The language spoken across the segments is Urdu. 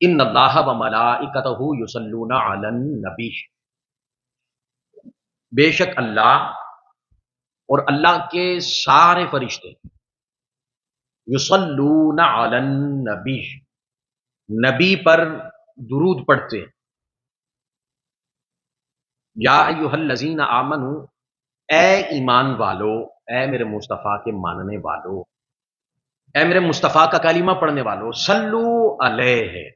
ان اللہ و ملائکتہ یصلون علی النبی، بے شک اللہ اور اللہ کے سارے فرشتے یصلون علی النبی، نبی پر درود پڑھتے ہیں۔ یا ایھا الذین آمنو، اے ایمان والو، اے میرے مصطفیٰ کے ماننے والو، اے میرے مصطفیٰ کا کلمہ پڑھنے والو، صلو علیہ،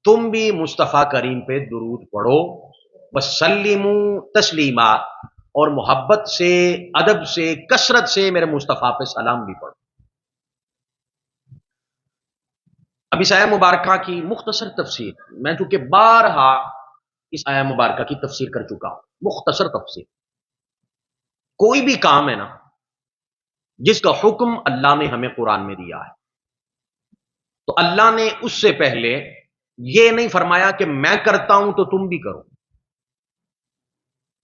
تم بھی مصطفیٰ کریم پہ درود پڑھو، وسلموا تسلیما، اور محبت سے، ادب سے، کثرت سے میرے مصطفیٰ پہ سلام بھی پڑھو۔ اب اس آیہ مبارکہ کی مختصر تفسیر، میں چونکہ بارہا اس آیہ مبارکہ کی تفسیر کر چکا ہوں، مختصر تفسیر۔ کوئی بھی کام ہے نا جس کا حکم اللہ نے ہمیں قرآن میں دیا ہے، تو اللہ نے اس سے پہلے یہ نہیں فرمایا کہ میں کرتا ہوں تو تم بھی کرو۔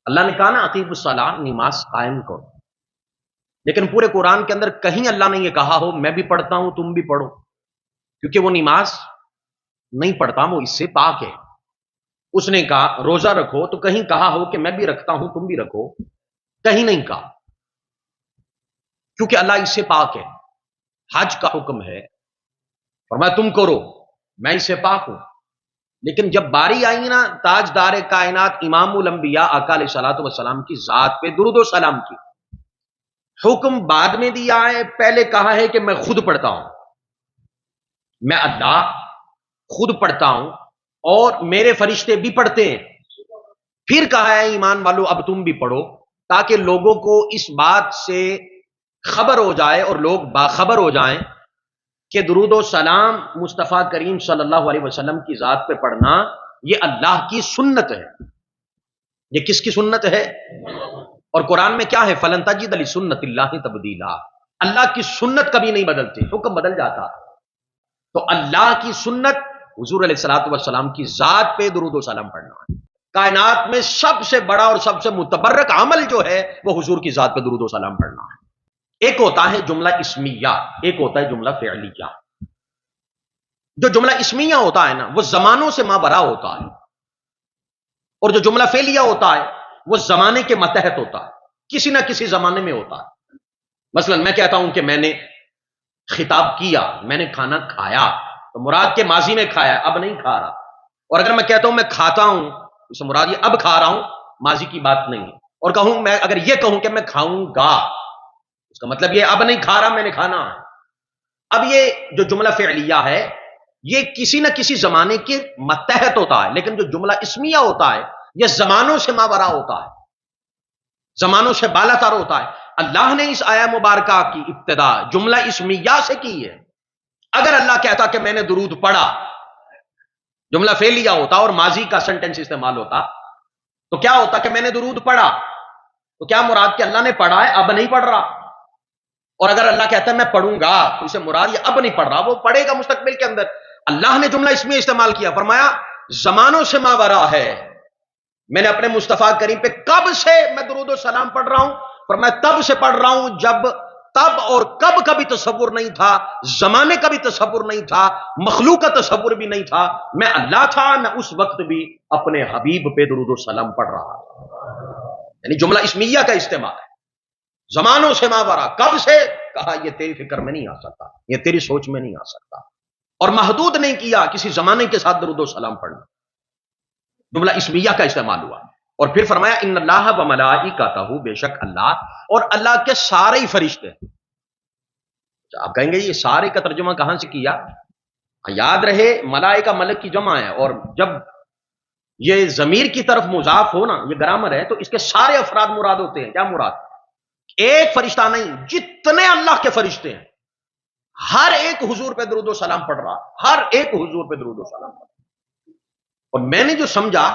اللہ نے کہا نا اقیموا الصلاۃ، نماز قائم کرو، لیکن پورے قرآن کے اندر کہیں اللہ نے یہ کہا ہو میں بھی پڑھتا ہوں تم بھی پڑھو، کیونکہ وہ نماز نہیں پڑھتا، وہ اس سے پاک ہے۔ اس نے کہا روزہ رکھو تو کہیں کہا ہو کہ میں بھی رکھتا ہوں تم بھی رکھو، کہیں نہیں کہا، کیونکہ اللہ اس سے پاک ہے۔ حج کا حکم ہے، فرمایا تم کرو، میں اس سے پاک ہوں، لیکن جب باری آئی نا تاجدار کائنات امام الانبیاء آقا علیہ الصلوۃ والسلام کی ذات پہ درود و سلام کی، حکم بعد میں دیا ہے، پہلے کہا ہے کہ میں خود پڑھتا ہوں، میں اللہ خود پڑھتا ہوں اور میرے فرشتے بھی پڑھتے ہیں، پھر کہا ہے ایمان والو اب تم بھی پڑھو، تاکہ لوگوں کو اس بات سے خبر ہو جائے اور لوگ باخبر ہو جائیں کہ درود و سلام مصطفیٰ کریم صلی اللہ علیہ وسلم کی ذات پہ پڑھنا یہ اللہ کی سنت ہے۔ یہ کس کی سنت ہے؟ اور قرآن میں کیا ہے؟ فَلَن تَجِدَ لِسُنَّتِ اللَّهِ تَبْدِيلًا، اللہ کی سنت کبھی نہیں بدلتی، حکم بدل جاتا، تو اللہ کی سنت حضور علیہ الصلوۃ والسلام کی ذات پہ درود و سلام پڑھنا ہے۔ کائنات میں سب سے بڑا اور سب سے متبرک عمل جو ہے وہ حضور کی ذات پہ درود و سلام پڑھنا ہے۔ ایک ہوتا ہے جملہ اسمیہ، ایک ہوتا ہے جملہ فعلیہ۔ جو جملہ اسمیہ ہوتا ہے نا وہ زمانوں سے مابرا ہوتا ہے، اور جو جملہ فعلیہ ہوتا ہے وہ زمانے کے ماتحت ہوتا ہے، کسی نہ کسی زمانے میں ہوتا ہے۔ مثلا میں کہتا ہوں کہ میں نے خطاب کیا، میں نے کھانا کھایا، تو مراد کے ماضی میں کھایا، اب نہیں کھا رہا۔ اور اگر میں کہتا ہوں میں کھاتا ہوں، اس مراد یہ اب کھا رہا ہوں، ماضی کی بات نہیں ہے۔ اور کہوں میں اگر یہ کہوں کہ میں کھاؤں گا، اس کا مطلب یہ اب نہیں کھا رہا، میں نے کھانا ہے۔ اب یہ جو جملہ فعلیہ ہے یہ کسی نہ کسی زمانے کے ماتحت ہوتا ہے، لیکن جو جملہ اسمیہ ہوتا ہے یہ زمانوں سے مابرا ہوتا ہے، زمانوں سے بالا تر ہوتا ہے۔ اللہ نے اس آیہ مبارکہ کی ابتدا جملہ اسمیہ سے کی ہے۔ اگر اللہ کہتا کہ میں نے درود پڑھا، جملہ فعلیہ ہوتا اور ماضی کا سینٹنس استعمال ہوتا، تو کیا ہوتا کہ میں نے درود پڑھا، تو کیا مراد کہ اللہ نے پڑھا ہے اب نہیں پڑھ رہا؟ اور اگر اللہ کہتا ہے میں پڑھوں گا تو اسے مراد یہ اب نہیں پڑھ رہا، وہ پڑھے گا مستقبل کے اندر۔ اللہ نے جملہ اسمیہ استعمال کیا، فرمایا زمانوں سے ماورا ہے، میں نے اپنے مصطفیٰ کریم پہ کب سے میں درود و سلام پڑھ رہا ہوں؟ فرمایا تب سے پڑھ رہا ہوں جب تب اور کب کا بھی تصور نہیں تھا، زمانے کا بھی تصور نہیں تھا، مخلوق کا تصور بھی نہیں تھا، میں اللہ تھا، میں اس وقت بھی اپنے حبیب پہ درود و سلام پڑھ رہا تھا۔ یعنی جملہ اسمیہ کا استعمال ہے، زمانوں سے ماورا، کب سے؟ کہا یہ تیری فکر میں نہیں آ سکتا، یہ تیری سوچ میں نہیں آ سکتا، اور محدود نہیں کیا کسی زمانے کے ساتھ درود و سلام پڑھنا، جملہ اسمیہ کا استعمال ہوا۔ اور پھر فرمایا ان اللہ و ملائکتہ، بے شک اللہ اور اللہ کے سارے ہی فرشتے۔ آپ کہیں گے یہ سارے کا ترجمہ کہاں سے کیا؟ یاد رہے ملائکہ ملک کی جمع ہے، اور جب یہ ضمیر کی طرف مضاف ہو نا، یہ گرامر ہے، تو اس کے سارے افراد مراد ہوتے ہیں۔ کیا مراد؟ ایک فرشتہ نہیں، جتنے اللہ کے فرشتے ہیں ہر ایک حضور پہ درود و سلام پڑھ رہا، ہر ایک حضور پہ درود و سلام پڑھ رہا۔ اور میں نے جو سمجھا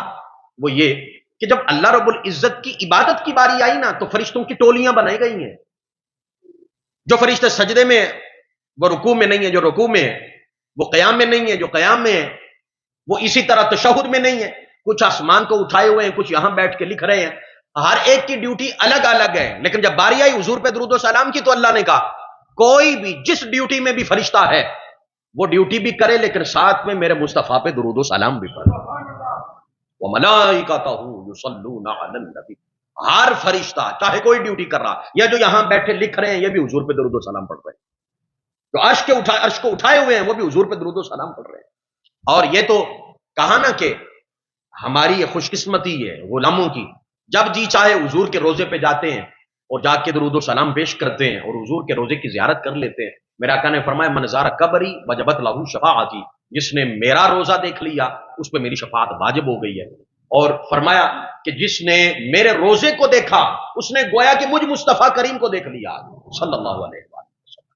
وہ یہ کہ جب اللہ رب العزت کی عبادت کی باری آئی نا تو فرشتوں کی ٹولیاں بنائی گئی ہیں، جو فرشتے سجدے میں وہ رکوع میں نہیں ہے، جو رکوع میں ہے وہ قیام میں نہیں ہے، جو قیام میں ہے وہ اسی طرح تشہد میں نہیں ہے، کچھ آسمان کو اٹھائے ہوئے ہیں، کچھ یہاں بیٹھ کے لکھ رہے ہیں، ہر ایک کی ڈیوٹی الگ الگ ہے۔ لیکن جب باری آئی حضور پہ درود و سلام کی تو اللہ نے کہا کوئی بھی جس ڈیوٹی میں بھی فرشتہ ہے وہ ڈیوٹی بھی کرے لیکن ساتھ میں میرے مصطفیٰ پہ درود و سلام بھی پڑھے. وَمَلَائِکَتَهُ يُصَلُّونَ عَلَى النَّبِيِّ. ہر فرشتہ چاہے کوئی ڈیوٹی کر رہا یا جو یہاں بیٹھے لکھ رہے ہیں یہ بھی حضور پہ درود و سلام پڑھ رہے ہیں. جو عرش کو اٹھائے ہوئے ہیں وہ بھی حضور پہ درود و سلام پڑھ رہے ہیں. اور یہ تو کہا نا کہ ہماری یہ خوش قسمتی ہے غلاموں کی، جب جی چاہے حضور کے روزے پہ جاتے ہیں اور جا کے درود و سلام پیش کرتے ہیں اور حضور کے روزے کی زیارت کر لیتے ہیں. میرے آقا نے فرمایا من زار قبری وجبت لہ شفاعتی، جس نے میرا روزہ دیکھ لیا اس پہ میری شفاعت واجب ہو گئی ہے. اور فرمایا کہ جس نے میرے روزے کو دیکھا اس نے گویا کہ مجھ مصطفیٰ کریم کو دیکھ لیا صلی اللہ علیہ وسلم.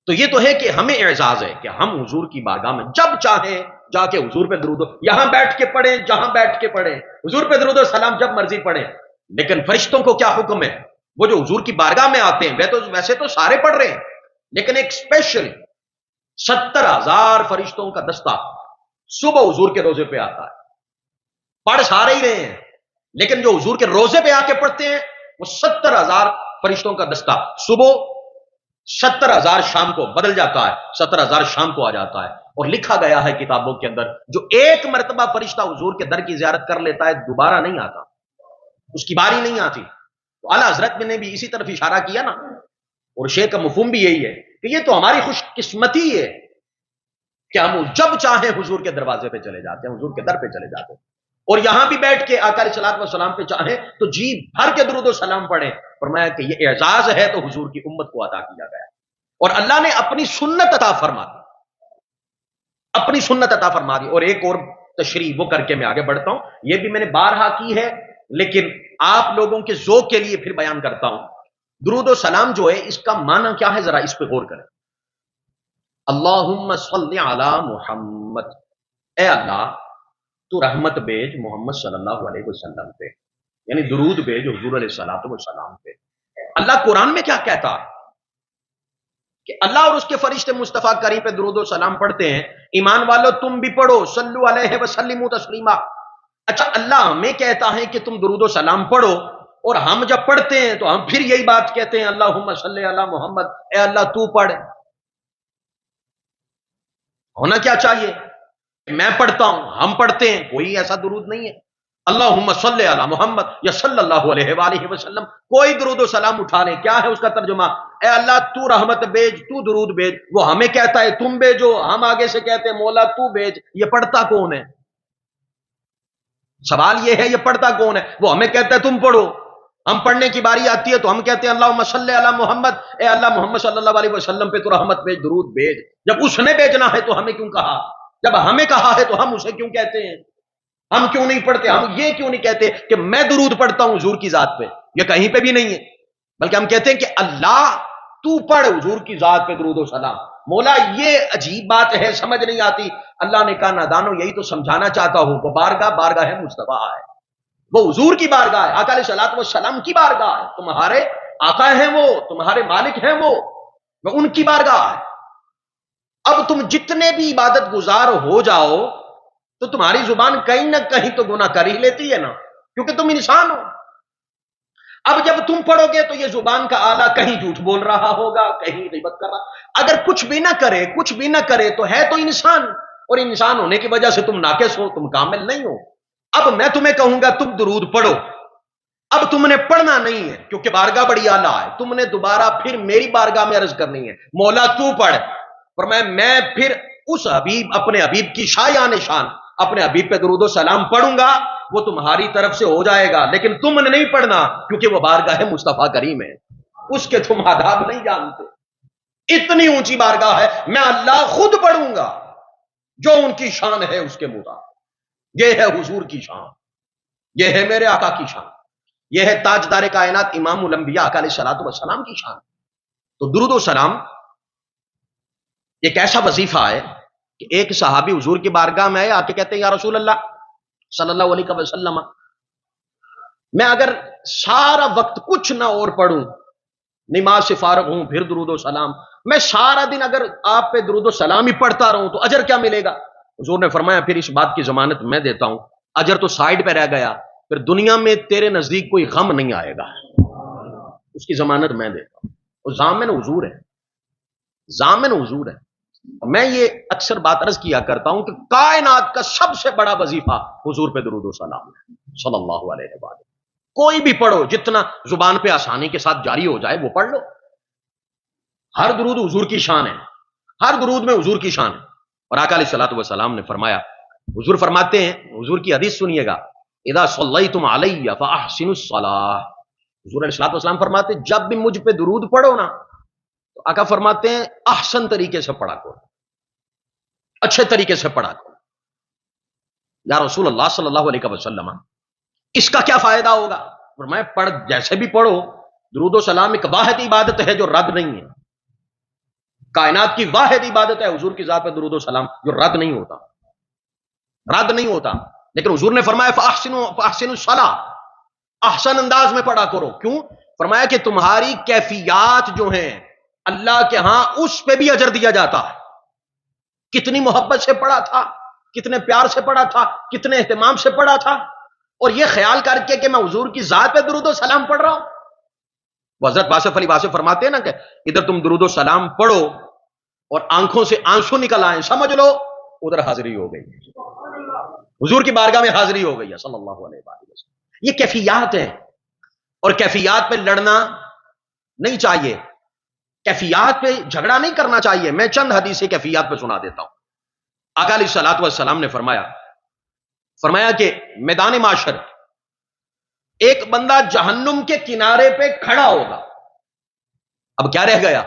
تو یہ تو ہے کہ ہمیں اعزاز ہے کہ ہم حضور کی بارگاہ میں جب چاہیں جا کے حضور پہ درود یہاں بیٹھ کے پڑھیں، جہاں بیٹھ کے پڑھیں، حضور پہ درود و سلام جب مرضی پڑھیں. لیکن فرشتوں کو کیا حکم ہے؟ وہ جو حضور کی بارگاہ میں آتے ہیں ویسے تو سارے پڑھ رہے ہیں لیکن ایک اسپیشل 70,000 فرشتوں کا دستہ صبح حضور کے روزے پہ آتا ہے. پڑھ سارے ہی رہے ہیں لیکن جو حضور کے روزے پہ آ کے پڑھتے ہیں وہ 70,000 فرشتوں کا دستہ صبح، 70,000 شام کو بدل جاتا ہے، 70,000 شام کو آ جاتا ہے. اور لکھا گیا ہے کتابوں کے اندر جو ایک مرتبہ فرشتہ حضور کے در کی زیارت کر لیتا ہے دوبارہ نہیں آتا، اس کی باری نہیں آتی. تو اعلیٰ حضرت نے بھی اسی طرف اشارہ کیا نا، اور شیخ کا مفہوم بھی یہی ہے کہ یہ تو ہماری خوش قسمتی ہے کہ ہم جب چاہیں حضور کے دروازے پہ چلے جاتے ہیں، حضور کے در پہ چلے جاتے ہیں. اور یہاں بھی بیٹھ کے آقا علیہ الصلوۃ والسلام پہ چاہیں تو جی بھر کے درود و سلام پڑھیں. فرمایا کہ یہ اعزاز ہے تو حضور کی امت کو عطا کیا گیا اور اللہ نے اپنی سنت عطا فرما دی، اپنی سنت عطا فرما دی. اور ایک اور تشریح وہ کر کے میں آگے بڑھتا ہوں، یہ بھی میں نے بارہا کی ہے لیکن آپ لوگوں کے ذوق کے لیے پھر بیان کرتا ہوں. درود و سلام جو ہے اس کا معنی کیا ہے ذرا اس پہ غور کریں. اللہم صلی علی محمد، اے اللہ تو رحمت بیج محمد صلی اللہ علیہ وسلم پہ، یعنی درود بیج حضور علیہ الصلوۃ والسلام پہ. اللہ قرآن میں کیا کہتا ہے کہ اللہ اور اس کے فرشتے مصطفیٰ کریم پہ درود و سلام پڑھتے ہیں. ایمان والو تم بھی پڑھو صلو علیہ وسلموا تسلیما. اچھا اللہ ہمیں کہتا ہے کہ تم درود و سلام پڑھو اور ہم جب پڑھتے ہیں تو ہم پھر یہی بات کہتے ہیں اللہم صلی علی محمد، اے اللہ تو پڑھ. ہونا کیا چاہیے؟ میں پڑھتا ہوں، ہم پڑھتے ہیں، کوئی ایسا درود نہیں ہے. اللہم صلی علی محمد یا صلی اللہ علیہ وآلہ وسلم، کوئی درود و سلام اٹھا لیں. کیا ہے اس کا ترجمہ؟ اے اللہ تو رحمت بیج، تو درود بیج. وہ ہمیں کہتا ہے تم بیجو، ہم آگے سے کہتے ہیں مولا تو بیج. یہ پڑھتا کون ہے؟ سوال یہ ہے یہ پڑھتا کون ہے؟ وہ ہمیں کہتا ہے تم پڑھو. ہم پڑھنے کی باری آتی ہے تو ہم کہتے ہیں اللہم صلی علی محمد، اے اللہ محمد صلی اللہ علیہ وسلم پہ تو رحمت بیج، درود بیج. جب اس نے بیچنا ہے تو ہمیں کیوں کہا؟ جب ہمیں کہا ہے تو ہم اسے کیوں کہتے ہیں؟ ہم کیوں نہیں پڑھتے؟ ہم یہ کیوں نہیں کہتے کہ میں درود پڑھتا ہوں حضور کی ذات پہ؟ یہ کہیں پہ بھی نہیں ہے، بلکہ ہم کہتے ہیں کہ اللہ تو پڑھ حضور کی ذات پہ درود و سلام. مولا یہ عجیب بات ہے، سمجھ نہیں آتی. اللہ نے کہا نادانو یہی تو سمجھانا چاہتا ہوں، وہ بارگاہ ہے مصطفیٰ ہے، وہ حضور کی بارگاہ ہے، آقا علیہ الصلوۃ والسلام کی بارگاہ ہے. تمہارے آقا ہیں وہ، تمہارے مالک ہیں وہ ان کی بارگاہ ہے. اب تم جتنے بھی عبادت گزار ہو جاؤ تو تمہاری زبان کہیں نہ کہیں تو گناہ کر ہی لیتی ہے نا، کیونکہ تم انسان ہو. اب جب تم پڑھو گے تو یہ زبان کا آلہ کہیں جھوٹ بول رہا ہوگا، کہیں غیبت کر رہا. اگر کچھ بھی نہ کرے تو ہے تو انسان، اور انسان ہونے کی وجہ سے تم ناقص ہو، تم کامل نہیں ہو. اب میں تمہیں کہوں گا تم درود پڑھو، اب تم نے پڑھنا نہیں ہے کیونکہ بارگاہ بڑی اعلیٰ ہے. تم نے دوبارہ پھر میری بارگاہ میں عرض کرنی ہے مولا تو پڑھ. پر میں پھر اس حبیب، اپنے حبیب کی شایان شان اپنے حبیب پہ درود و سلام پڑھوں گا، وہ تمہاری طرف سے ہو جائے گا. لیکن تم نے نہیں پڑھنا کیونکہ وہ بارگاہ ہے مصطفیٰ کریم ہے، اس کے تم آداب نہیں جانتے. اتنی اونچی بارگاہ ہے، میں اللہ خود پڑھوں گا جو ان کی شان ہے اس کے مطابق. یہ ہے حضور کی شان، یہ ہے میرے آقا کی شان، یہ ہے تاجدار کائنات امام الانبیاء علیہ الصلوۃ والسلام کی شان. تو درود و سلام ایک ایسا وظیفہ ہے کہ ایک صحابی حضور کی بارگاہ میں آئے، آ کے کہتے ہیں یا رسول اللہ صلی اللہ علیہ وسلم، میں اگر سارا وقت کچھ نہ اور پڑھوں، نماز سے فارغ ہوں پھر درود و سلام، میں سارا دن اگر آپ پہ درود و سلام ہی پڑھتا رہوں تو اجر کیا ملے گا؟ حضور نے فرمایا پھر اس بات کی ضمانت میں دیتا ہوں، اجر تو سائڈ پہ رہ گیا، پھر دنیا میں تیرے نزدیک کوئی غم نہیں آئے گا، اس کی ضمانت میں دیتا ہوں. اور ضامن حضور ہے، ضامن حضور ہے. میں یہ اکثر بات عرض کیا کرتا ہوں کہ کائنات کا سب سے بڑا وظیفہ حضور پہ درود و سلام ہے صلی اللہ علیہ وآلہ۔ کوئی بھی پڑھو، جتنا زبان پہ آسانی کے ساتھ جاری ہو جائے وہ پڑھ لو۔ ہر درود حضور کی شان ہے، ہر درود میں حضور کی شان ہے۔ اور آقا علیہ الصلوۃ والسلام نے فرمایا، حضور فرماتے ہیں، حضور کی حدیث سنیے گا، اذا صلیتم علی فاحسنوا الصلاۃ۔ حضور علیہ الصلوۃ والسلام فرماتے ہیں جب بھی مجھ پہ درود پڑھو نا تو آقا فرماتے ہیں احسن طریقے سے پڑھا کرو، اچھے طریقے سے پڑھا کرو۔ یا رسول اللہ صلی اللہ علیہ وسلم، اس کا کیا فائدہ ہوگا؟ فرمایا پڑھ جیسے بھی پڑھو، درود و سلام ایک واحد عبادت ہے جو رد نہیں ہے، کائنات کی واحد عبادت ہے حضور کی ذات پہ درود و سلام جو رد نہیں ہوتا، رد نہیں ہوتا۔ لیکن حضور نے فرمایا فاحسنوا الصلاۃ، احسن انداز میں پڑھا کرو۔ کیوں؟ فرمایا کہ تمہاری کیفیات جو ہیں اللہ کے ہاں اس پہ بھی اجر دیا جاتا ہے۔ کتنی محبت سے پڑھا تھا، کتنے پیار سے پڑھا تھا، کتنے اہتمام سے پڑھا تھا، اور یہ خیال کر کے کہ میں حضور کی ذات پہ درود و سلام پڑھ رہا ہوں۔ وہ حضرت واصف علی واصف فرماتے ہیں نا کہ ادھر تم درود و سلام پڑھو اور آنکھوں سے آنسو نکل آئیں، سمجھ لو ادھر حاضری ہو گئی، حضور کی بارگاہ میں حاضری ہو گئی ہے صلی اللہ علیہ وسلم۔ یہ کیفیات ہیں، اور کیفیات پہ لڑنا نہیں چاہیے، کیفیات پہ جھگڑا نہیں کرنا چاہیے۔ میں چند حدیثیں کیفیات پہ سنا دیتا ہوں۔ آقا علیہ الصلوۃ والسلام نے فرمایا کہ میدان معاشر ایک بندہ جہنم کے کنارے پہ کھڑا ہوگا۔ اب کیا رہ گیا؟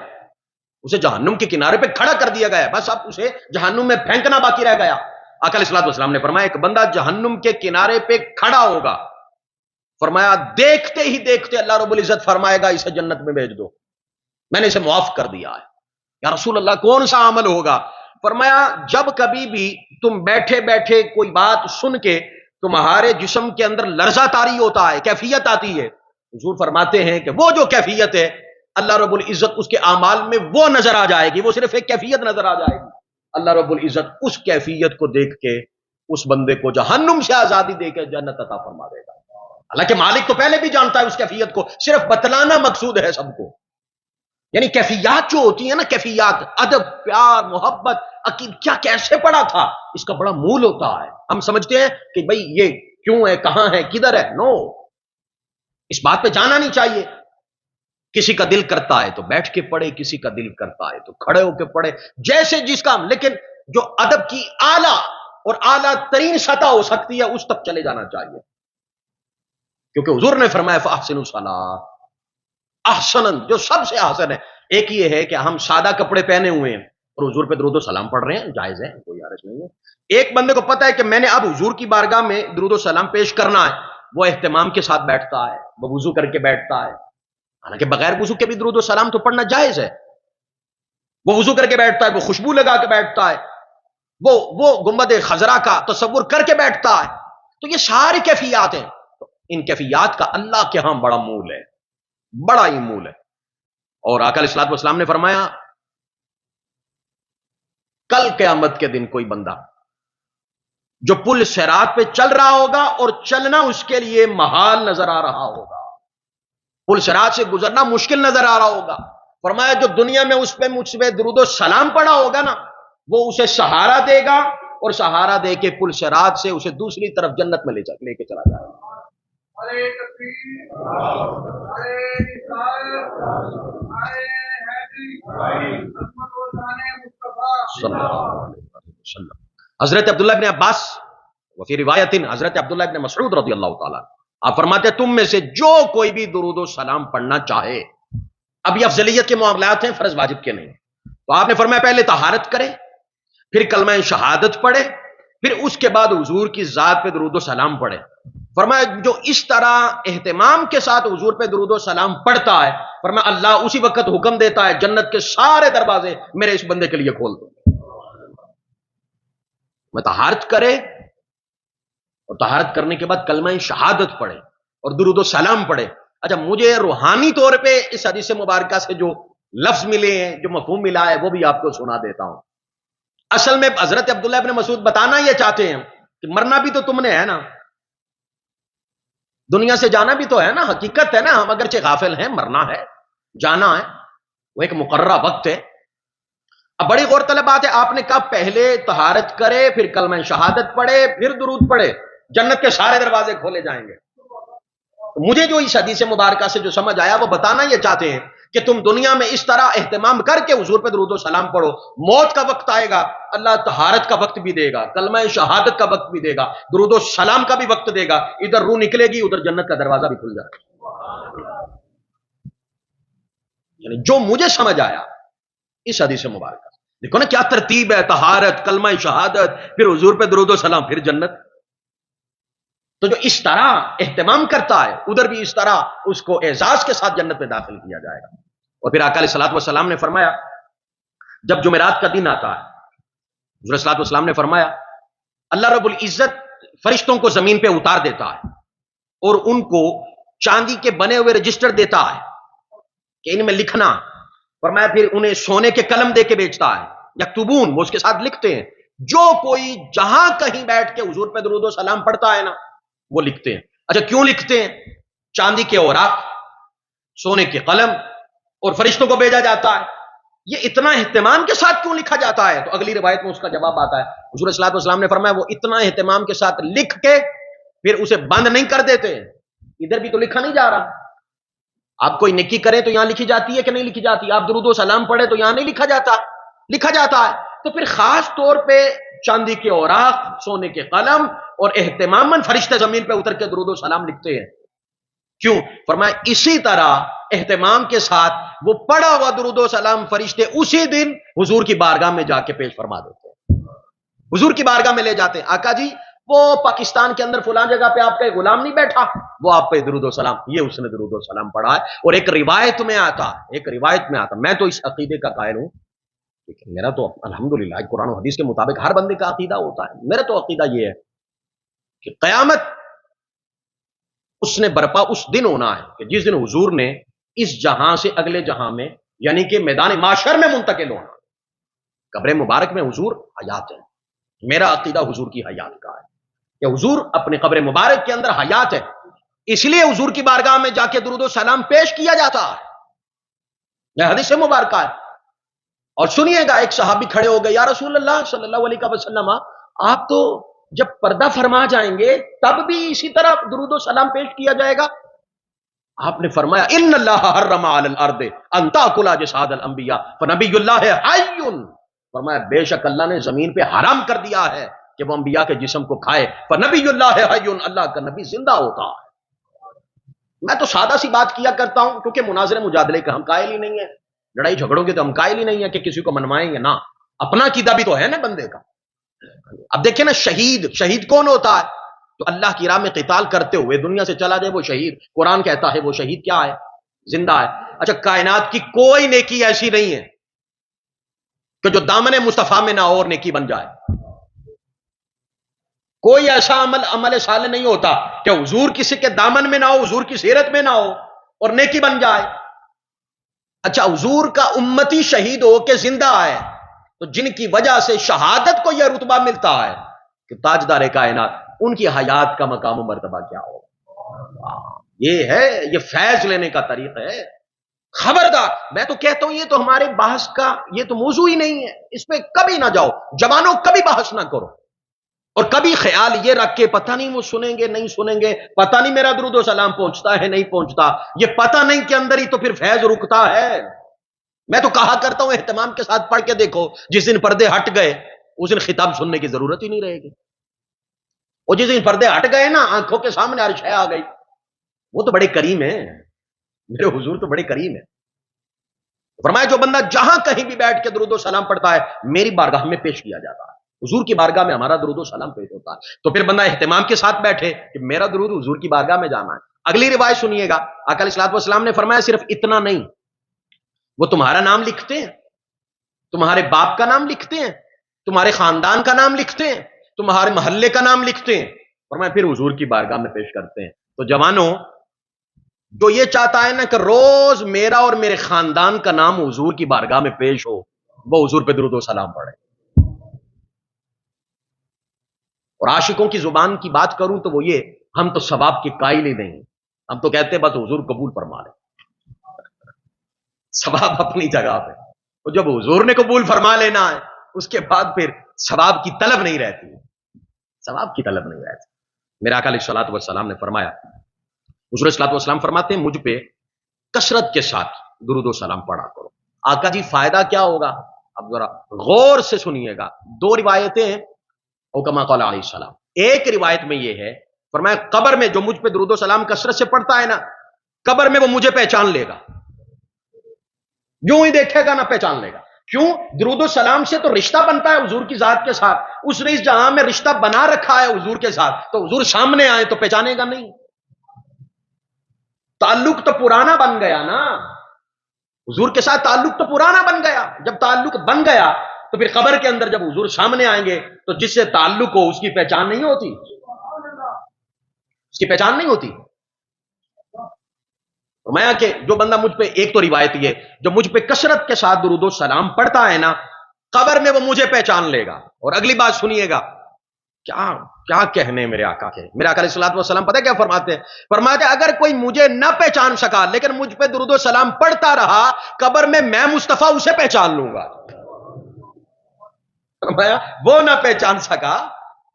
اسے جہنم کے کنارے پہ کھڑا کر دیا گیا، بس اب اسے جہنم میں پھینکنا باقی رہ گیا۔ آقا علیہ الصلوۃ والسلام نے فرمایا ایک بندہ جہنم کے کنارے پہ کھڑا ہوگا، فرمایا دیکھتے ہی دیکھتے اللہ رب العزت فرمائے گا اسے جنت میں بھیج دو، میں نے اسے معاف کر دیا ہے۔ یا رسول اللہ کون سا عمل ہوگا؟ فرمایا جب کبھی بھی تم بیٹھے بیٹھے کوئی بات سن کے تمہارے جسم کے اندر لرزہ طاری ہوتا ہے، کیفیت آتی ہے، حضور فرماتے ہیں کہ وہ جو کیفیت ہے اللہ رب العزت اس کے اعمال میں وہ نظر آ جائے گی، وہ صرف ایک کیفیت نظر آ جائے گی۔ اللہ رب العزت اس کیفیت کو دیکھ کے اس بندے کو جہنم سے آزادی دے کے جنت عطا فرما دے گا۔ حالانکہ مالک تو پہلے بھی جانتا ہے اس کیفیت کو، صرف بتلانا مقصود ہے سب کو۔ یعنی کیفیات جو ہوتی ہیں نا، کیفیات، ادب، پیار، محبت، عقید، کیا کیسے پڑا تھا، اس کا بڑا مول ہوتا ہے۔ ہم سمجھتے ہیں کہ بھئی یہ کیوں ہے، کہاں ہے، کدھر ہے، نو، اس بات پہ جانا نہیں چاہیے۔ کسی کا دل کرتا ہے تو بیٹھ کے پڑھے، کسی کا دل کرتا ہے تو کھڑے ہو کے پڑھے، جیسے جس کا، لیکن جو ادب کی اعلیٰ اور اعلیٰ ترین سطح ہو سکتی ہے اس تک چلے جانا چاہیے، کیونکہ حضور نے فرمایا فاحسنوا الصلاۃ، احسن، جو سب سے احسن ہے۔ ایک یہ ہے کہ ہم سادہ کپڑے پہنے ہوئے ہیں اور حضور پہ درود و سلام پڑھ رہے ہیں، جائز ہے، کوئی حرج نہیں ہے۔ ایک بندے کو پتا ہے کہ میں نے اب حضور کی بارگاہ میں درود و سلام پیش کرنا ہے، وہ اہتمام کے ساتھ بیٹھتا ہے، وہ وضو کر کے بیٹھتا ہے، حالانکہ بغیر وضو کے بھی درود و سلام تو پڑھنا جائز ہے۔ وہ وضو کر کے بیٹھتا ہے، وہ خوشبو لگا کے بیٹھتا ہے، وہ گنبد خضرا کا تصور کر کے بیٹھتا ہے۔ تو یہ ساری کیفیات ہیں، ان کیفیات کا اللہ کے ہاں بڑا مول ہے، بڑا ہی مول ہے۔ اور آقا علیہ الصلوۃ والسلام نے فرمایا کل قیامت کے دن کوئی بندہ جو پل صراط پہ چل رہا ہوگا اور چلنا اس کے لیے محال نظر آ رہا ہوگا، پل صراط سے گزرنا مشکل نظر آ رہا ہوگا، فرمایا جو دنیا میں اس پہ مجھ پہ درود و سلام پڑا ہوگا نا، وہ اسے سہارا دے گا اور سہارا دے کے پل صراط سے اسے دوسری طرف جنت میں لے کے چلا جائے گا۔ حضرت عبداللہ ابن عباس وفی روایت حضرت عبداللہ ابن مسعود رضی اللہ تعالیٰ، آپ فرماتے تم میں سے جو کوئی بھی درود و سلام پڑھنا چاہے، اب یہ افضلیت کے معاملات ہیں، فرض واجب کے نہیں، تو آپ نے فرمایا پہلے طہارت کرے، پھر کلمہ شہادت پڑھے، پھر اس کے بعد حضور کی ذات پہ درود و سلام پڑھے۔ فرمایا جو اس طرح اہتمام کے ساتھ حضور پہ درود و سلام پڑھتا ہے، فرمایا اللہ اسی وقت حکم دیتا ہے جنت کے سارے دروازے میرے اس بندے کے لیے کھول دو۔ میں طہارت کرے اور طہارت کرنے کے بعد کلمہ شہادت پڑھے اور درود و سلام پڑھے۔ اچھا، مجھے روحانی طور پہ اس حدیث مبارکہ سے جو لفظ ملے ہیں، جو مفہوم ملا ہے، وہ بھی آپ کو سنا دیتا ہوں۔ اصل میں حضرت عبداللہ ابن مسعود بتانا یہ چاہتے ہیں کہ مرنا بھی تو تم نے ہے نا، دنیا سے جانا بھی تو ہے نا، حقیقت ہے نا، ہم اگرچہ غافل ہیں، مرنا ہے، جانا ہے، وہ ایک مقررہ وقت ہے۔ اب بڑی غور طلب بات ہے، آپ نے کہا پہلے طہارت کرے، پھر کلمہ شہادت پڑھے، پھر درود پڑھے، جنت کے سارے دروازے کھولے جائیں گے۔ مجھے جو اس حدیث مبارکہ سے جو سمجھ آیا، وہ بتانا یہ چاہتے ہیں کہ تم دنیا میں اس طرح اہتمام کر کے حضور پہ درود و سلام پڑھو، موت کا وقت آئے گا اللہ طہارت کا وقت بھی دے گا، کلمہ شہادت کا وقت بھی دے گا، درود و سلام کا بھی وقت دے گا، ادھر روح نکلے گی ادھر جنت کا دروازہ بھی کھل جائے گا۔ یعنی جو مجھے سمجھ آیا اس حدیث مبارکہ، دیکھو نا کیا ترتیب ہے، طہارت، کلمہ شہادت، پھر حضور پہ درود و سلام، پھر جنت۔ تو جو اس طرح اہتمام کرتا ہے ادھر بھی اس طرح اس کو اعزاز کے ساتھ جنت میں داخل کیا جائے گا۔ اور پھر آقا علیہ الصلوۃ والسلام نے فرمایا، جب جمعرات کا دن آتا ہے، حضور علیہ الصلوۃ والسلام نے فرمایا اللہ رب العزت فرشتوں کو زمین پہ اتار دیتا ہے اور ان کو چاندی کے بنے ہوئے رجسٹر دیتا ہے کہ ان میں لکھنا، فرمایا پھر انہیں سونے کے قلم دے کے بیچتا ہے، یکتبون، وہ اس کے ساتھ لکھتے ہیں، جو کوئی جہاں کہیں بیٹھ کے حضور پہ درود و سلام پڑھتا ہے نا وہ لکھتے ہیں۔ اچھا کیوں لکھتے ہیں؟ چاندی کے اوراق، سونے کے قلم، اور فرشتوں کو بھیجا جاتا ہے، یہ اتنا اہتمام کے ساتھ کیوں لکھا جاتا ہے؟ تو اگلی روایت میں اس کا جواب آتا ہے، حضور صلی اللہ علیہ وسلم نے فرمایا وہ اتنا اہتمام کے ساتھ لکھ کے پھر اسے بند نہیں کر دیتے، ادھر بھی تو لکھا نہیں جا رہا، آپ کوئی نیکی کریں تو یہاں لکھی جاتی ہے کہ نہیں لکھی جاتی؟ آپ درود و سلام پڑھے تو یہاں نہیں لکھا جاتا، لکھا جاتا ہے۔ تو پھر خاص طور پہ چاندی کے اوراق، سونے کے قلم، اور اہتماماً فرشتے زمین پہ اتر کے درود و سلام لکھتے ہیں، کیوں؟ فرمایا اسی طرح اہتمام کے ساتھ وہ پڑھا ہوا درود و سلام فرشتے اسی دن حضور کی بارگاہ میں جا کے پیش فرما دیتے ہیں، حضور کی بارگاہ میں لے جاتے ہیں، آقا جی وہ پاکستان کے اندر فلاں جگہ پہ آپ کا غلام نہیں بیٹھا، وہ آپ پہ درود و سلام، یہ اس نے درود و سلام پڑھا ہے۔ اور ایک روایت میں آتا، میں تو اس عقیدے کا قائل ہوں، میرا تو الحمدللہ قرآن و حدیث کے مطابق ہر بندے کا عقیدہ ہوتا ہے، میرا تو عقیدہ یہ ہے کہ قیامت اس نے برپا اس دن ہونا ہے کہ جس دن حضور نے اس جہاں سے اگلے جہاں میں، یعنی کہ میدان معاشر میں منتقل ہونا۔ قبر مبارک میں حضور حیات ہے، میرا عقیدہ حضور کی حیات کا ہے کہ حضور اپنے قبر مبارک کے اندر حیات ہے، اس لیے حضور کی بارگاہ میں جا کے درود و سلام پیش کیا جاتا ہے، یہ حدیث مبارکہ ہے۔ اور سنیے گا، ایک صحابی کھڑے ہو گئے، یا رسول اللہ صلی اللہ علیہ وسلم، آپ تو جب پردہ فرما جائیں گے تب بھی اسی طرح درود و سلام پیش کیا جائے گا؟ آپ نے فرمایا ان اللہ حرم علی الارض ان تاکل اجساد الانبیاء فنبی اللہ حی، فرمایا بے شک اللہ نے زمین پہ حرام کر دیا ہے کہ وہ انبیاء کے جسم کو کھائے، فنبی اللہ حی، اللہ کا نبی زندہ ہوتا ہے۔ میں تو سادہ سی بات کیا کرتا ہوں کیونکہ مناظرے مجادلے کا ہم قائل ہی نہیں ہے، لڑائی جھگڑوں کے تو ہم قائل ہی نہیں ہے کہ کسی کو منوائیں گے، نہ، اپنا عقیدہ بھی تو ہے نا بندے کا۔ اب دیکھیں نا، شہید کون ہوتا ہے؟ تو اللہ کی راہ میں قتال کرتے ہوئے دنیا سے چلا جائے وہ شہید، قرآن کہتا ہے وہ شہید کیا ہے؟ زندہ ہے۔ اچھا کائنات کی کوئی نیکی ایسی نہیں ہے کہ جو دامن مصطفیٰ میں نہ ہو اور نیکی بن جائے، کوئی ایسا عمل صالح نہیں ہوتا کہ حضور کسی کے دامن میں نہ ہو، حضور کی سیرت میں نہ ہو اور نیکی بن جائے۔ اچھا حضور کا امتی شہید ہو کے زندہ ہے تو جن کی وجہ سے شہادت کو یہ رتبہ ملتا ہے کہ تاجدار کائنات، ان کی حیات کا مقام و مرتبہ کیا ہو؟ یہ ہے، یہ فیض لینے کا طریقہ ہے۔ خبردار، میں تو کہتا ہوں یہ تو ہمارے بحث کا یہ تو موضوع ہی نہیں ہے، اس پہ کبھی نہ جاؤ جوانوں، کبھی بحث نہ کرو، اور کبھی خیال یہ رکھ کے پتہ نہیں وہ سنیں گے نہیں سنیں گے، پتہ نہیں میرا درود و سلام پہنچتا ہے نہیں پہنچتا، یہ پتہ نہیں کے اندر ہی تو پھر فیض رکتا ہے۔ میں تو کہا کرتا ہوں اہتمام کے ساتھ پڑھ کے دیکھو، جس دن پردے ہٹ گئے اس دن خطاب سننے کی ضرورت ہی نہیں رہے گی، اور جس دن پردے ہٹ گئے نا آنکھوں کے سامنے عرش آ گئی، وہ تو بڑے کریم ہیں، میرے حضور تو بڑے کریم ہیں۔ فرمایا جو بندہ جہاں کہیں بھی بیٹھ کے درود و سلام پڑھتا ہے میری بارگاہ میں پیش کیا جاتا ہے، حضور کی بارگاہ میں ہمارا درود و سلام پیش ہوتا ہے، تو پھر بندہ اہتمام کے ساتھ بیٹھے کہ میرا درود حضور کی بارگاہ میں جانا ہے۔ اگلی روایت سنیے گا، آقا علیہ الصلوۃ والسلام نے فرمایا صرف اتنا نہیں، وہ تمہارا نام لکھتے ہیں، تمہارے باپ کا نام لکھتے ہیں، تمہارے خاندان کا نام لکھتے ہیں، تمہارے محلے کا نام لکھتے ہیں، فرمایا پھر حضور کی بارگاہ میں پیش کرتے ہیں۔ تو جوانوں، جو یہ چاہتا ہے نا کہ روز میرا اور میرے خاندان کا نام حضور کی بارگاہ میں پیش ہو، وہ حضور پہ درود و سلام پڑھے۔ اور عاشقوں کی زبان کی بات کروں تو وہ یہ، ہم تو ثواب کے قائل ہی نہیں، ہم تو کہتے ہیں بس حضور قبول فرما لے، ثواب اپنی جگہ پہ، وہ جب حضور نے قبول فرما لینا ہے اس کے بعد پھر ثواب کی طلب نہیں رہتی، ثواب کی طلب نہیں رہتی۔ میرے آقا علیہ الصلوۃ والسلام نے فرمایا، حضور علیہ الصلوۃ والسلام فرماتے ہیں مجھ پہ کثرت کے ساتھ درود و سلام پڑھا کرو۔ آقا جی فائدہ کیا ہوگا؟ اب ذرا غور سے سنیے گا، دو روایتیں ہیں او کما قال علیہ السلام۔ ایک روایت میں یہ ہے فرمایا قبر میں جو مجھ پہ درود و سلام کثرت سے پڑھتا ہے نا، قبر میں وہ مجھے پہچان لے گا، یوں ہی دیکھے گا نہ پہچان لے گا۔ کیوں؟ درود و سلام سے تو رشتہ بنتا ہے حضور کی ذات کے ساتھ، اس نے اس جہاں میں رشتہ بنا رکھا ہے حضور کے ساتھ، تو حضور سامنے آئے تو پہچانے گا نہیں، تعلق تو پرانا بن گیا نا، حضور کے ساتھ تعلق تو پرانا بن گیا۔ جب تعلق بن گیا تو پھر قبر کے اندر جب حضور سامنے آئیں گے تو جس سے تعلق ہو اس کی پہچان نہیں ہوتی، اس کی پہچان نہیں ہوتی۔ فرمایا کہ جو بندہ مجھ پہ، ایک تو روایت یہ جو مجھ پہ کثرت کے ساتھ درود و سلام پڑھتا ہے نا، قبر میں وہ مجھے پہچان لے گا۔ اور اگلی بات سنیے گا، کیا کہنے میرے آقا کے، میرے آقا علیہ الصلوۃ والسلام پتہ کیا فرماتے ہیں؟ فرماتے ہیں اگر کوئی مجھے نہ پہچان سکا لیکن مجھ پہ درود و سلام پڑھتا رہا، قبر میں مصطفیٰ اسے پہچان لوں گا۔ فرمایا وہ نہ پہچان سکا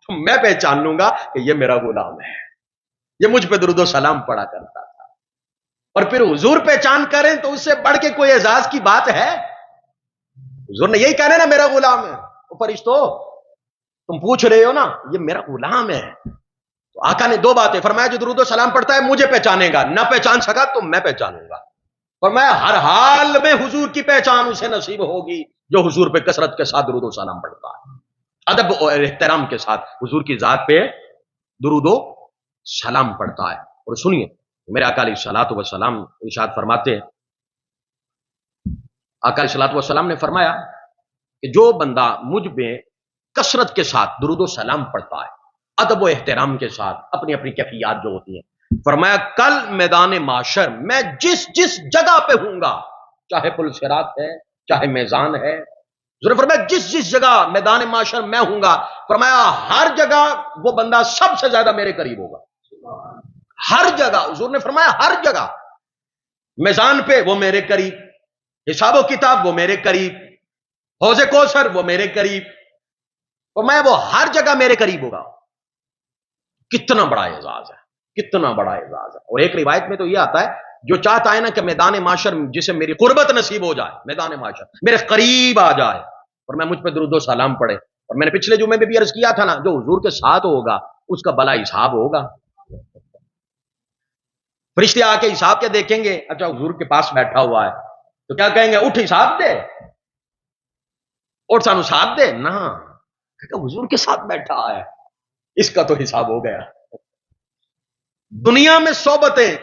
تو میں پہچان لوں گا کہ یہ میرا غلام ہے، یہ مجھ پہ درود و سلام پڑھا کرتا تھا۔ اور پھر حضور پہچان کریں تو اس سے بڑھ کے کوئی اعزاز کی بات ہے؟ حضور نے یہی کہنا نا میرا غلام ہے۔ وہ فرشتوں تم پوچھ رہے ہو نا یہ میرا غلام ہے، تو آقا نے دو باتیں فرمایا جو درود و سلام پڑھتا ہے مجھے پہچانے گا، نہ پہچان سکا تو میں پہچانوں گا۔ فرمایا ہر حال میں حضور کی پہچان اسے نصیب ہوگی جو حضور پہ کثرت کے ساتھ درود و سلام پڑھتا ہے، ادب اور احترام کے ساتھ حضور کی ذات پہ درود و سلام پڑھتا ہے۔ اور سنیے میرے آقا علیہ الصلوۃ والسلام ارشاد فرماتے ہیں، آقا علیہ الصلوۃ والسلام نے فرمایا کہ جو بندہ مجھ پہ کثرت کے ساتھ درود و سلام پڑھتا ہے ادب و احترام کے ساتھ، اپنی اپنی کیفیات جو ہوتی ہیں، فرمایا کل میدان معاشر میں جس جس جگہ پہ ہوں گا، چاہے پل صراط ہے چاہے میزان ہے، حضور نے فرمایا جس جس جگہ میدان معاشر میں ہوں گا، فرمایا ہر جگہ وہ بندہ سب سے زیادہ میرے قریب ہوگا، ہر جگہ۔ حضور نے فرمایا ہر جگہ، میزان پہ وہ میرے قریب، حساب و کتاب وہ میرے قریب، حوض کوثر وہ میرے قریب، فرمایا وہ ہر جگہ میرے قریب ہوگا۔ کتنا بڑا اعزاز ہے، کتنا بڑا اعزاز ہے۔ اور ایک روایت میں تو یہ آتا ہے جو چاہتا ہے نا کہ میدان معاشر جسے میری قربت نصیب ہو جائے، میدان معاشر میرے قریب آ جائے اور میں مجھ پہ درود و سلام پڑھے، اور میں نے پچھلے جمعے میں بھی عرض کیا تھا نا جو حضور کے ساتھ ہوگا اس کا بلا حساب ہوگا۔ فرشتے آ کے حساب کے دیکھیں گے، اچھا حضور کے پاس بیٹھا ہوا ہے تو کیا کہیں گے؟ اٹھ حساب دے، اٹھ سانو حساب دے نا، حضور کے ساتھ بیٹھا ہے اس کا تو حساب ہو گیا۔ دنیا میں صحبتیں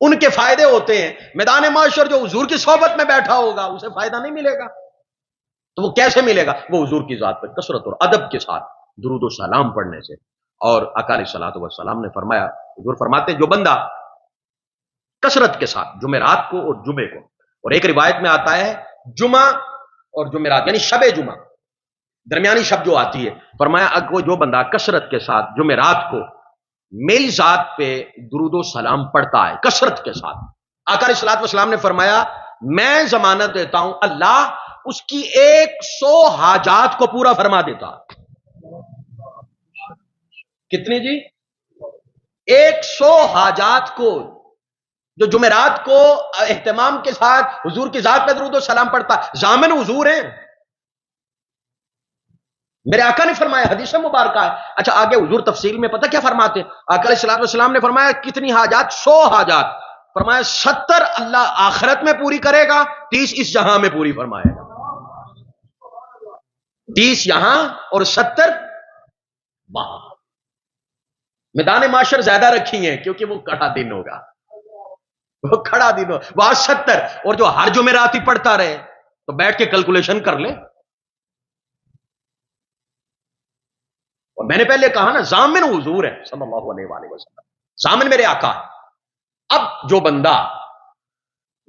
ان کے فائدے ہوتے ہیں، میدان معاشر جو حضور کی صحبت میں بیٹھا ہوگا اسے فائدہ نہیں ملے گا، تو وہ کیسے ملے گا؟ وہ حضور کی ذات پر کثرت اور ادب کے ساتھ درود و سلام پڑھنے سے۔ اور آقا علیہ الصلوۃ والسلام نے فرمایا، حضور فرماتے جو بندہ کثرت کے ساتھ جمعرات کو اور جمعے کو، اور ایک روایت میں آتا ہے جمعہ اور جمعرات یعنی شب جمعہ درمیانی شب جو آتی ہے، فرمایا جو بندہ کثرت کے ساتھ جمعرات کو میری ذات پہ درود و سلام پڑھتا ہے کثرت کے ساتھ، آقا علیہ الصلوۃ والسلام نے فرمایا میں ضمانت دیتا ہوں اللہ اس کی 100 حاجات کو پورا فرما دیتا۔ کتنی جی؟ 100 حاجات کو، جو جمعرات کو اہتمام کے ساتھ حضور کی ذات پہ درود و سلام پڑھتا، ضامن حضور ہیں، میرے آقا نے فرمایا، حدیث مبارکہ ہے۔ اچھا آگے حضور تفصیل میں پتہ کیا فرماتے ہیں؟ آقا علیہ الصلوۃ والسلام نے فرمایا کتنی حاجات؟ 100 حاجات، فرمایا 70 اللہ آخرت میں پوری کرے گا، 30 اس جہاں میں پوری فرمائے گا، 30 یہاں اور 70 وہاں۔ میدان معاشر زیادہ رکھی ہیں کیونکہ وہ کڑا دن ہوگا، وہ کھڑا دن ہوگا، وہاں 70، اور جو ہر جمعرات ہی پڑھتا رہے تو بیٹھ کے کیلکولیشن کر لے۔ اور میں نے پہلے کہا نا ضامن حضور ہے صلی اللہ علیہ وآلہ وسلم، ضامن میرے آقا۔ اب جو بندہ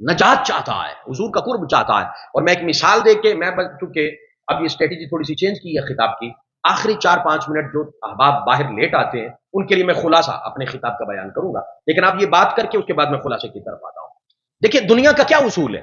نجات چاہتا ہے، حضور کا قرب چاہتا ہے، اور میں ایک مثال دے کے، میں چونکہ اب یہ اسٹریٹجی تھوڑی سی چینج کی ہے خطاب کی، آخری 4-5 منٹ جو احباب باہر لیٹ آتے ہیں ان کے لیے میں خلاصہ اپنے خطاب کا بیان کروں گا، لیکن آپ یہ بات کر کے اس کے بعد میں خلاصے کی طرف آتا ہوں۔ دیکھیں دنیا کا کیا اصول ہے،